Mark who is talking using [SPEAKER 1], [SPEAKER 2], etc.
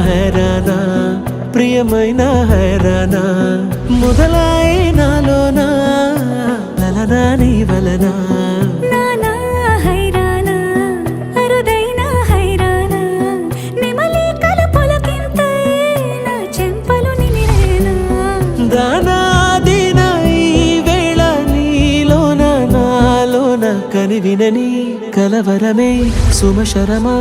[SPEAKER 1] హైరానా ప్రియమైన హైరానా మొదలాయి నాలోనా లలనా నీ వలనా
[SPEAKER 2] నానా హైరానా అరుదైన హైరానా నెమలి కలుపులకింతై నా చెంపలు నిమిరేనా
[SPEAKER 1] దానాదిన ఈ వేళ నీలోన నాలోన కనివినని కలవరమే సుమశరమా